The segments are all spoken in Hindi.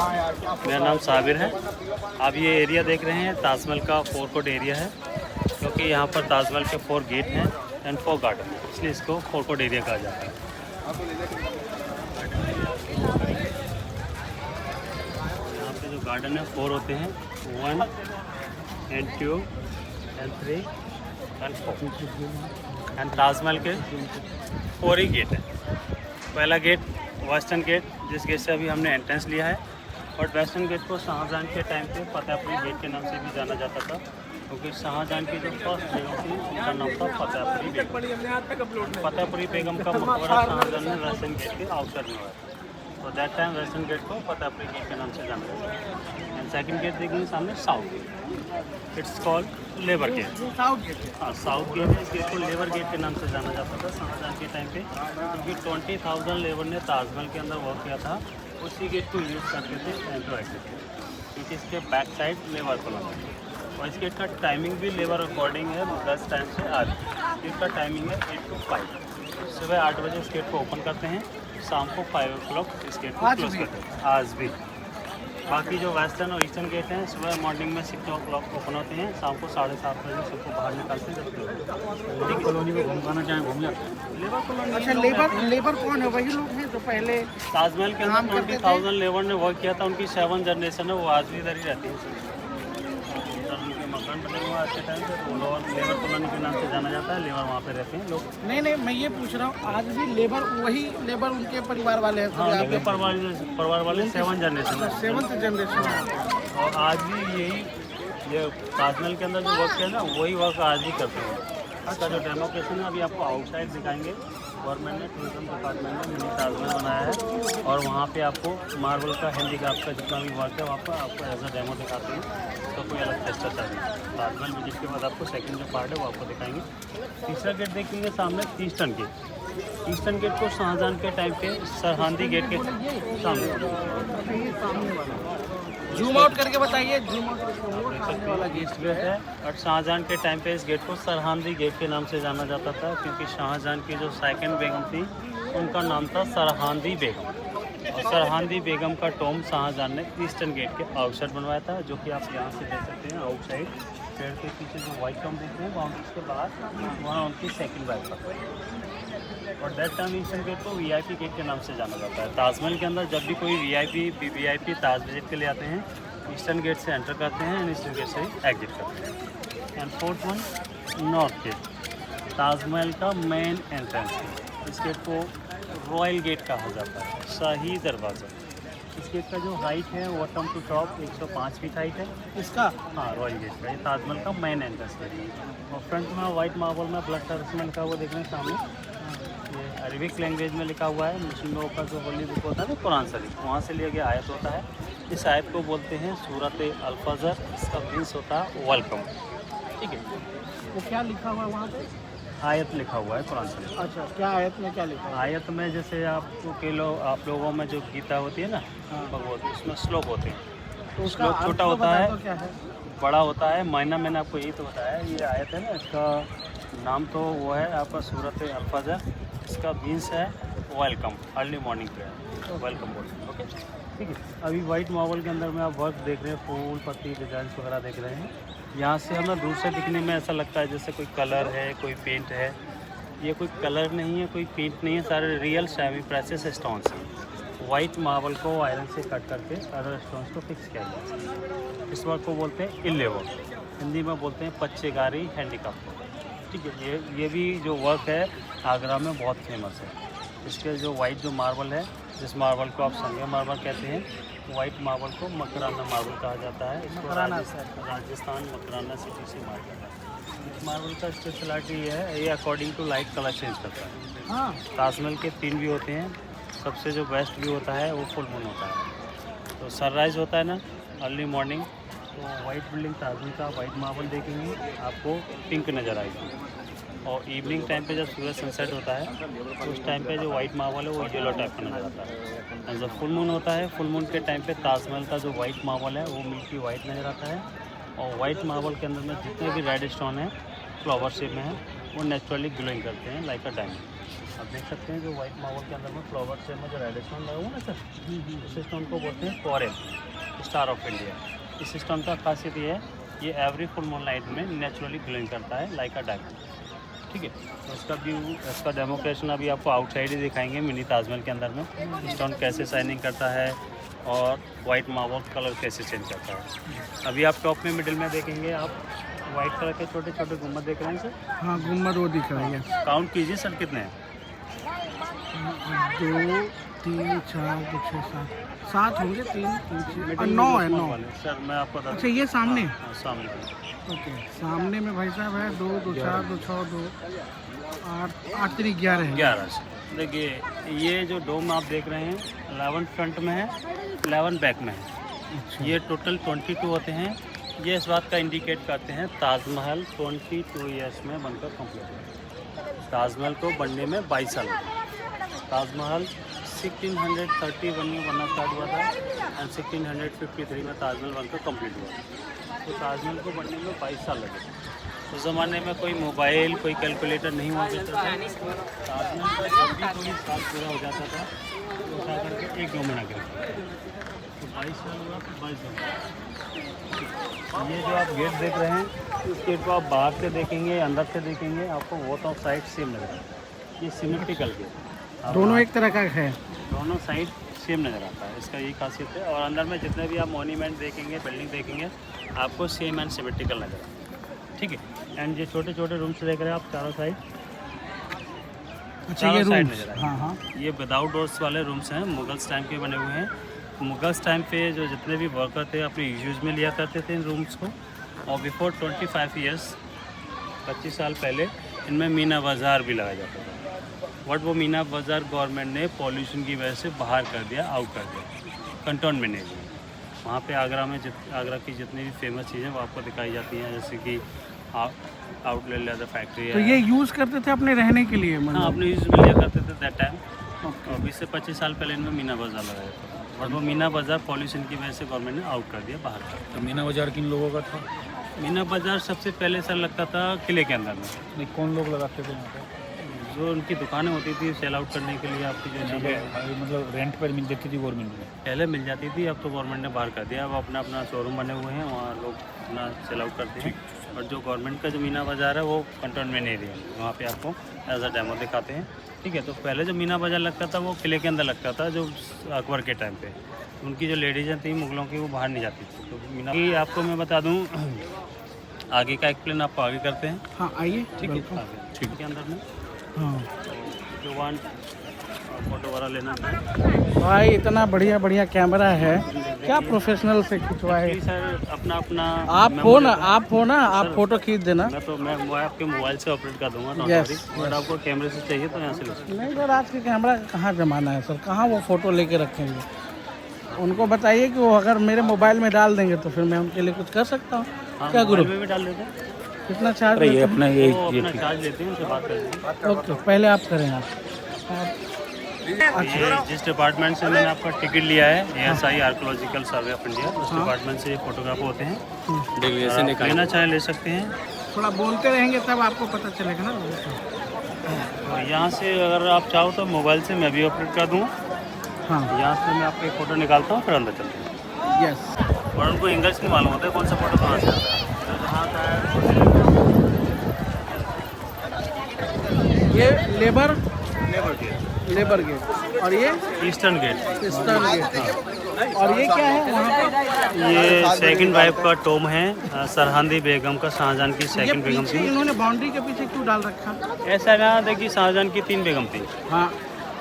मेरा नाम साबिर है। आप ये एरिया देख रहे हैं ताजमहल का 4 कोट एरिया है, क्योंकि यहाँ पर ताजमहल के 4 गेट हैं एंड 4 गार्डन, इसलिए इसको 4 कोट एरिया कहा जाता है। यहाँ पे जो गार्डन है 4 होते हैं, 1 and 2 and 3 and 4 and Taj Mahal के 4 ही गेट हैं। पहला गेट वेस्टर्न गेट, जिस गेट से अभी हमने एंट्रेंस लिया है, और वेस्टर्न गेट को शाहजहां के टाइम पे फतेहपुरी गेट के नाम से भी जाना जाता था, क्योंकि शाहजहां की जो फर्स्ट बेगम थी उनका नाम था फतेहपुरी बेगम। फतेहपुरी बेगम का मकबरा शाहजहां ने वेस्टर्न गेट के आउटसाइड में हुआ, तो दैट टाइम वेस्टर्न गेट को फतेहपुरी गेट के नाम से जाना जाता है। एंड सेकंड गेट देखेंगे सामने south gate, it's called labour gate. हाँ, साउथ गेट है, इस गेट को लेबर गेट के नाम से जाना जाता था शाहजहां के टाइम पे, क्योंकि 20,000 लेबर ने ताजमहल के अंदर वर्क किया था, उसी गेट को यूज़ करते थे एंट्रो एग्जिट के, क्योंकि इसके बैक साइड लेबर कॉलोनी है। और इस गेट का टाइमिंग भी लेबर अकॉर्डिंग है 10 टाइम से आज। इसका टाइमिंग है 8 to 5। सुबह 8 बजे इस गेट को ओपन करते हैं, शाम को 5 o'clock इस गेट को क्लोज करते हैं आज भी। बाकी जो वेस्टर्न और ईस्टर्न गेट हैं सुबह मॉर्निंग में 6 o'clock ओपन होते हैं, शाम को 7:30 बजे सबको बाहर निकालते हैं। लेबर कॉलोनी में घूमना चाहें घूम जाते हैं। लेबर कॉलोनी, अच्छा, लेबर कौन है? वही लोग हैं जो पहले ताजमहल के अंदर 20,000 लेबर ने वर्क किया था, उनकी 7 जनरेशन है, वो आज भी इधर ही रहती है। उनके मकान बने हुए आज के टाइम से, तो लेबर कॉलोनी के नाम से जाना जाता है। लेबर वहाँ पे रहते हैं लोग। नहीं, मैं ये पूछ रहा हूँ, आज भी लेबर वही लेबर उनके परिवार वाले हैं? हाँ, उनके परिवार वाले 7 जनरेशन है, 7th जनरेशन है। और आज भी यही ये ताजमहल के अंदर जो वर्क किया ना, वही वर्क आज भी करते हैं। इसका जो डेमोक्रेशन है अभी आपको आउटसाइड दिखाएंगे। गवर्नमेंट ने, टूरिज्म डिपार्टमेंट ने मिनी ताजमहल बनाया है, और वहाँ पे आपको मार्बल का, हैंडीक्राफ्ट का जितना भी वर्क है वहाँ पर आपको एज अ डेमो दिखाते हैं। उसका कोई अलग टेस्ट चाहिए। ताजमहल विजिट के बाद आपको सेकंड जो पार्ट है वो आपको दिखाएंगे। तीसरा गेट देखेंगे सामने, ईस्टर्न गेट। ईस्टर्न गेट को शाहजहां के टाइम पे सरहंदी गेट के सामने जूम आउट करके बताइए। जूम आउट वाला गेट है, और शाहजहां के टाइम पे इस गेट को सरहंदी गेट के नाम से जाना जाता था, क्योंकि शाहजहां की जो सेकंड बेगम थी उनका नाम था सरहंदी बेगम। और सरहंदी बेगम का टॉम शाहजहां ने ईस्टर्न गेट के आउटसाइड बनवाया था, जो कि आप यहाँ से देख सकते हैं। आउटसाइड पेड़ के पीछे जो वाइट टॉम देखते हैं बाउंड्रीज के बाद, वहाँ उनकी सेकंड वाइफ था। और दैट टाइम ईस्टर्न गेट को वीआईपी गेट के नाम से जाना जाता है। ताजमहल के अंदर जब भी कोई वीआईपी ताज विजिट के लिए आते हैं, ईस्टर्न गेट से एंटर करते हैं एंड ईस्टर्न गेट से एग्जिट करते हैं। And fourth one, north gate, Taj Mahal का मेन एंट्रेंस है। इस गेट को रॉयल गेट कहा जाता है, शाही दरवाज़ा। इस गेट का जो हाइट है bottom to top 105 feet height है इसका। हाँ, रॉयल गेट का, ये ताजमहल का मेन एंट्रेंस गेट है। और फ्रंट में वाइट मार्बल में ब्लड टर्स में लिखा हुआ देख रहे हैं सामने, ये अरबिक लैंग्वेज में लिखा हुआ है। मुस्लिमों का जो होली बुक होता है ना, कुरान शरीफ, वहाँ से लिया गया आयत होता है। इस आयत को बोलते हैं सूरत अल-फजर। इसका मीन्स होता है वेलकम। ठीक है, वो क्या लिखा हुआ है वहाँ पे? आयत लिखा हुआ है कुरान शरीफ। अच्छा, क्या आयत में क्या लिखा है? आयत में जैसे आप लोगों में जो गीता होती है ना, भगवत, उसमें श्लोक होते हैं। तो उसका श्लोक छोटा होता है, क्या है? बड़ा होता है। मैंने आपको यही तो बताया। ये आयत है ना, इसका नाम तो वो है आपका सूरत अल-फजर। इसका मीन्स है वेलकम, अर्ली मॉर्निंग पे वेलकम बोलते हैं। ओके, ठीक है। अभी वाइट मार्बल के अंदर में आप वर्क देख रहे हैं, फूल पत्ती डिजाइन वगैरह देख रहे हैं। यहाँ से हमें दूर से दिखने में ऐसा लगता है जैसे कोई कलर है, कोई पेंट है। ये कोई कलर नहीं है, कोई पेंट नहीं है, सारे रियल सेमी प्रेशियस स्टोन्स हैं। वाइट मार्बल को आयरन से कट करके अदर स्टोन्स को फिक्स किया गया है। इस वर्क को बोलते हैं इल्ले वर्क, हिंदी में बोलते हैं पच्चेगारी हैंडीक्राफ्ट। ठीक है, ये भी जो वर्क है आगरा में बहुत फेमस है। इसके जो वाइट जो मार्बल है, जिस मार्बल को आप संगे मार्बल कहते हैं, वाइट मार्बल को मकराना मार्बल कहा जाता है। इसको राजस्थान मकराना सिटी से मार्बल जाता है। इस मार्बल का स्पेशलिटी ये है, ये according to light colour change करता है। हाँ, ताजमहल के 3 व्यू होते हैं। सबसे जो बेस्ट व्यू होता है वो फुल मून होता है। तो सनराइज़ होता है ना अर्ली मॉर्निंग, तो वाइट बिल्डिंग ताजमहल का वाइट मार्बल देखेंगे, आपको पिंक नज़र आएगी। और इवनिंग टाइम पे जब सूरज सनसेट होता है, तो उस टाइम पे जो वाइट मार्बल है वो येलो टाइप का नज़र आता है। और जब फुल मून होता है, फुल मून के टाइम पे ताजमहल का जो वाइट मार्बल है वो मिल्की वाइट नज़र आता है। और वाइट मार्बल के अंदर में जितने भी रेड स्टोन है फ्लावर शेप में है, वो नेचुरली ग्लोइंग करते हैं लाइक अ डायमंड। आप देख सकते हैं जो वाइट मार्बल के अंदर में फ्लावर से में जो रेड स्टोन लगा हुआ ना सर, इस स्टोन को बोलते हैं कोरल स्टार ऑफ इंडिया। इस स्टोन का खासियत ये है, ये एवरी फुल मून लाइट में नेचुरली ग्लोइंग करता है लाइक अ डायमंड। ठीक है, तो इसका व्यू, इसका डेमोक्रेशन अभी आपको आउटसाइड ही दिखाएंगे मिनी ताजमहल के अंदर में स्टोन कैसे शाइनिंग करता है और वाइट मार्बल कलर कैसे चेंज करता है। अभी आप टॉप में मिडिल में देखेंगे, आप वाइट कलर के छोटे छोटे गुम्बद देख रहे हैं सर। हाँ, गुम्बद वो दिख रहा है। काउंट कीजिए सर कितने हैं। 2 3 4 5 6 7 होंगे। 3 9 है, 9 सर मैं आपको बता अच्छा, ये सामने। हाँ, सामने। ओके, सामने में भाई साहब है 2 2 4 2 6 2 8 8 3 11 है। 11 से देखिए, ये जो डोम आप देख रहे हैं 11 फ्रंट में है, 11 बैक में है। अच्छा। ये टोटल 22 होते हैं। ये इस बात का इंडिकेट करते हैं ताजमहल 22 ईयर्स में बनकर कंप्लीट हुआ। ताजमहल को बनने में 22 साल लगे। ताजमहल 1631 में बनना स्टार्ट हुआ था एंड 1653 में ताजमहल बनकर कंप्लीट हुआ। तो ताजमहल को बनने में 22 साल लगे। उस ज़माने में कोई मोबाइल, कोई कैलकुलेटर नहीं हुआ करता था। ताजमहल का जब भी कोई साल पूरा हो जाता था तो उठा करके एक डोम बना के रखा। तो 22 साल हुआ तो 22 डोम। ये जो आप गेट देख रहे हैं, इस गेट को आप बाहर से देखेंगे, अंदर से देखेंगे, आपको बोथ ऑफ साइड सेम नजर आता है। ये सिमेट्रिकल गेट, दोनों एक तरह का है। दोनों साइड सेम नज़र आता है, इसका यही खासियत है। और अंदर में जितने भी आप मॉन्यूमेंट देखेंगे, बिल्डिंग देखेंगे, आपको सेम एंड सिमेट्रिकल नज़र आता है। ठीक है, एंड ये छोटे छोटे रूम्स देख रहे हैं आप चारों साइड। अच्छा, ये साइड रूम्स। नज़र हाँ हाँ, ये विदाउट डोर्स वाले रूम्स हैं, मुगल्स टाइम के बने हुए हैं। मुगल्स टाइम पे जो जितने भी वर्कर थे अपने यूज में लिया करते थे इन रूम्स को। और बिफोर 25 ईयर्स, 25 साल पहले इनमें मीना बाज़ार भी लगाया जाता था। बट वो मीना बाज़ार गवर्नमेंट ने पॉल्यूशन की वजह से बाहर कर दिया, आउट कर दिया, कंटोनमेंट एरिया। वहाँ पे आगरा में आगरा की जितनी भी फेमस चीज़ें वो आपको दिखाई जाती हैं, जैसे कि आउटलेट लेदर फैक्ट्री है। तो ये यूज़ करते थे अपने रहने के लिए? हाँ, अपने यूज़ में लिया करते थे दैट टाइम। और 20 से 25 साल पहले इनमें मीना बाज़ार लगाया था। और वो मीना बाज़ार पॉल्यूशन की वजह से गवर्नमेंट ने आउट कर दिया, बाहर कर। तो मीना बाजार किन लोगों का था? मीना बाज़ार सबसे पहले सर लगता था किले के अंदर में। नहीं, कौन लोग लगाते थे यहाँ पे? जो उनकी दुकानें होती थी सेल आउट करने के लिए, आपकी जो चीज़ें मतलब रेंट पर मिल जाती थी गवर्नमेंट में? पहले मिल जाती थी, अब तो गवर्नमेंट ने बाहर कर दिया। अब अपना अपना शोरूम बने हुए हैं, वहाँ लोग अपना सेल आउट करते हैं। और जो गवर्नमेंट का जो मीना बाज़ार है वो कंटोनमेंट एरिया है, वहाँ पे आपको एज अ डेमो दिखाते हैं। ठीक है, तो पहले जो मीना बाज़ार लगता था वो किले के अंदर लगता था, जो अकबर के टाइम पे उनकी जो लेडीज़ें थी मुगलों की, वो बाहर नहीं जाती थी। तो मीना की आपको मैं बता दूँ, आगे का एक्सप्लेन आपको आगे करते हैं। हाँ, आइए। ठीक है, आगे ठीक के अंदर में हाँ जो वन फोटो वगैरह लेना है भाई, इतना बढ़िया बढ़िया कैमरा है, क्या प्रोफेशनल से खिंचवाए। सर, अपना अपना आप हो ना, आप फोटो खींच देना। मैं आपके मोबाइल से ऑपरेट कर दूंगा। Yes, अगर आपको कैमरे से चाहिए तो यहाँ से ले सकते नहीं सर, आज के कैमरा का कहाँ जमाना है सर, कहाँ वो फ़ोटो लेके रखेंगे। उनको बताइए कि वो अगर मेरे मोबाइल में डाल देंगे तो फिर मैं उनके लिए कुछ कर सकता हूँ। हैं। क्या गुरु, में भी डाल देते हैं, कितना चार्ज? ये अपना वो अपना चार्ज लेते हैं, उनसे बात करते हैं। ओके, पहले आप करें। आप ये जिस डिपार्टमेंट से मैंने आपका टिकट लिया है, ASI archaeological survey of India, उस डिपार्टमेंट से ये फोटोग्राफर होते हैं। लेना चाहे ले सकते हैं। थोड़ा बोलते रहेंगे तब आपको पता चलेगा ना। और यहाँ से अगर आप चाहो तो मोबाइल से मैं भी ऑपरेट कर दूँगा। हाँ, यहाँ से मैं आपकी फ़ोटो निकालता हूँ, फिर अंदर चलते हैं। यस। और उनको इंग्लिश नहीं मालूम होता है कौन सा फोटो कहाँ से आता है। तो जहाँ का है ये लेबर लेबर गेट, और ये ईस्टर्न गेट। Eastern gate. और ये क्या है वहाँ पे? ये सेकंड वाइफ का टोम है, सरहंदी बेगम का, शाहजहां की ये सेकंड बेगम पीछे थी। इन्होंने बाउंड्री के पीछे क्यों डाल रखा? ऐसा ना देखिए, शाहजहां की 3 बेगम थी। हाँ,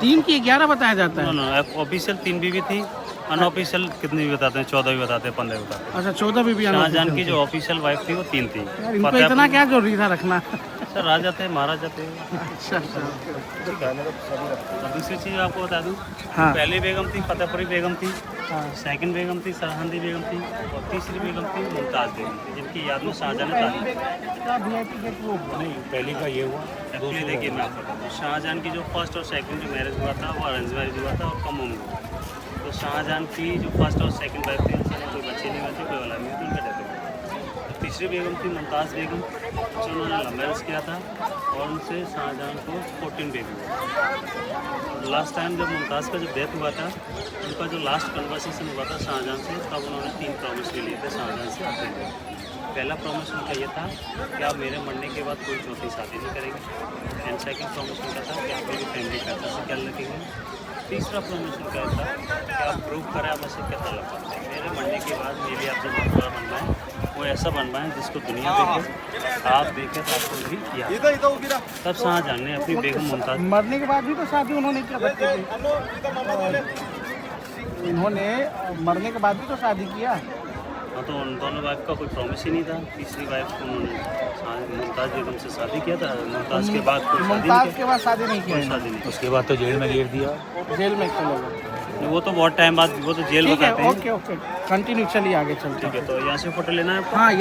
3 की 11 बताया जाता है। नो, ऑफिशियल 3 बीवी थी, अनऑफिशियल कितनी भी बताते हैं, 14 भी बताते हैं, 15 भी बताते हैं। अच्छा, 14 भी शाहजहां की जो ऑफिशियल वाइफ थी वो 3 थी। यार, इनको इतना क्या जरूरी था रखना? सर राजा थे, महाराजा थे। अच्छा अच्छा। और दूसरी चीज़ आपको बता दूँ, हाँ पहली बेगम थी फतेहपुरी बेगम थी, हाँ। सेकंड बेगम थी सरहंदी बेगम थी, और तीसरी बेगम थी मुमताज़ बेगम थी, जिनकी याद में शाहजहां ने तारीफ की। नहीं, पहली का ये हुआ। एक्चुअली देखिए, मैं आपको बताऊँ, शाहजहां की जो फर्स्ट और सेकंड जो मैरिज हुआ था वो अरेंज मैरिज हुआ था और कम उम्र हुआ। तो शाहजहां की जो फर्स्ट और सेकंड वाइफ थी, उनसे कोई बच्चे नहीं हुए थे, कोई औलाद नहीं थी, उनका डेथ हो गया। तीसरी दूसरी बेगम थी मुमताज़ बेगम, जो उन्होंने लव मैरिज किया था और उनसे शाहजहां को 14 बेबी हुआ। लास्ट टाइम जब मुमताज़ का जब डेथ हुआ था, उनका जो लास्ट कन्वर्सेशन हुआ था शाहजहां से, तब उन्होंने 3 प्रॉमिस ले लिए थे शाहजहां से अपने लिए। पहला प्रॉमिस उनका ये था कि आप मेरे मरने के बाद कोई चौथी शादी नहीं करेंगे। एंड सेकंड प्रॉमिस उनका था कि आप मेरी फैमिली का अच्छा से ख्याल रखेंगे। तीसरा प्रॉमिस उनका था कि आप प्रूव करें आप ऐसे क्या तलब करते हैं। मेरे मरने के बाद मेरे आप जो मकबरा बनवाएं वो ऐसा बनवाएं जिसको दुनिया देखे, आप देखें तो आपको भी किया। तब शाहजहां ने अपनी बेगम मुमताज़ मरने के बाद भी तो शादी उन्होंने किया बच्चे की। इन्होंने मरने के बाद भी तो शादी किया। हाँ, तो उन दोनों वाइफ का कोई प्रॉमिस ही नहीं था। तीसरी वाइफ को उन्होंने मुमताज़ बेगम से शादी किया था। मुमताज़ के बाद कोई शादी नहीं मुमताज़ किया। के बाद शादी नहीं कोई की, शादी नहीं उसके बाद तो जेल में घेर दिया। जेल में चले गए। वो तो बहुत टाइम बाद, वो तो जेल ठीक है, बताते हैं। ओके ओके, कंटिन्यू चलिए आगे चलते ठीक है, तो यहाँ से फोटो लेना है आपको। हाँ।